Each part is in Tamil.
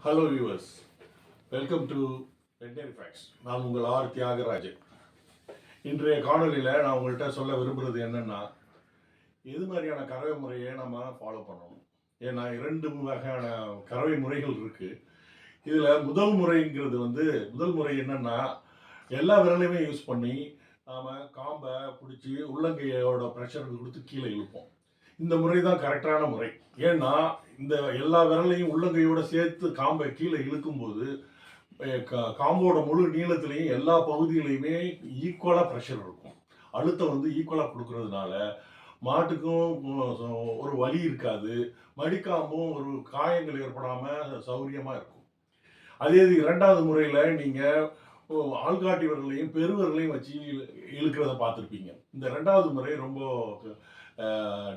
Hello viewers, welcome to veterinary facts. நான் உங்கள் ஆர் தியாகராஜன். இன்றைய காணொலியில் நான் உங்கள்கிட்ட சொல்ல விரும்புகிறது என்னென்னா, எது மாதிரியான கறவை முறையை நம்ம ஃபாலோ பண்ணணும். ஏன்னா 2 வகையான கறவை முறைகள் இருக்குது. இதில் முதல் முறை என்னென்னா, எல்லா விரலையுமே யூஸ் பண்ணி நாம் காம்பை பிடிச்சி உள்ளங்கையோட ப்ரெஷருக்கு கொடுத்து கீழே இழுப்போம். இந்த முறை தான் கரெக்டான முறை. ஏன்னா இந்த எல்லா விரலையும் உள்ளங்கையோட சேர்த்து காம்பை கீழே இழுக்கும்போது காம்போட முழு நீளத்திலையும் எல்லா பகுதியிலையுமே ஈக்குவலாக ப்ரெஷர் இருக்கும். அழுத்தம் ஈக்குவலாக கொடுக்கறதுனால மாட்டுக்கும் ஒரு வலி இருக்காது, மடிக்காம்பும் ஒரு காயங்கள் ஏற்படாமல் சௌரியமாக இருக்கும். அதே இது 2வது முறையில் நீங்கள் ஆள்காட்டி விரலையும் பெருவிரலையும் வச்சு இழுக்கிறத பார்த்துருப்பீங்க. இந்த 2வது முறை ரொம்ப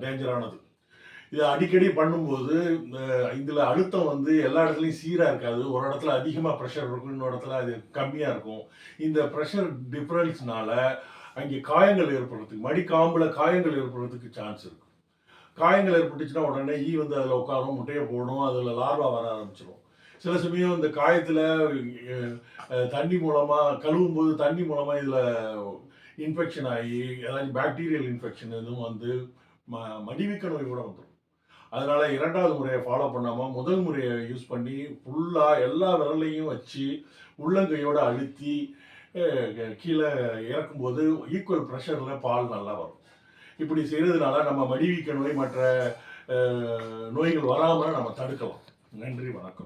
டேஞ்சரானது. இது அடிக்கடி பண்ணும்போது இதில் அழுத்தம் எல்லா இடத்துலையும் சீராக இருக்காது. ஒரு இடத்துல அதிகமாக ப்ரெஷர் இருக்கும், இன்னொரு இடத்துல அது கம்மியாக இருக்கும். இந்த ப்ரெஷர் டிஃப்ரென்ஸ்னால அங்கே காயங்கள் ஏற்படுறதுக்கு, மடிக்காம்பில் காயங்கள் ஏற்படுறதுக்கு சான்ஸ் இருக்குது. காயங்கள் ஏற்பட்டுச்சுன்னா உடனே அதில் உட்காரும், முட்டையை போடும், அதில் லார்வா வர ஆரம்பிச்சிடும். சில சமயம் இந்த காயத்தில் தண்ணி மூலமாக கழுவும் போது தண்ணி மூலமாக இதில் இன்ஃபெக்ஷன் ஆகி ஏதாச்சும் பாக்டீரியல் இன்ஃபெக்ஷன் எதுவும் மடிவிக்க நோய் கூட வந்துடும். அதனால் 2வது முறையை ஃபாலோ பண்ணாமல் முதல் முறையை யூஸ் பண்ணி ஃபுல்லாக எல்லா விரலையும் வச்சு உள்ளங்கையோடு அழுத்தி கீழே இறக்கும்போது ஈக்குவல் ப்ரெஷரில் பால் நல்லா வரும். இப்படி செய்கிறதுனால நம்ம மடிவிக்க நோய் மற்ற நோய்கள் வராமல் நம்ம தடுக்கலாம். நன்றி, வணக்கம்.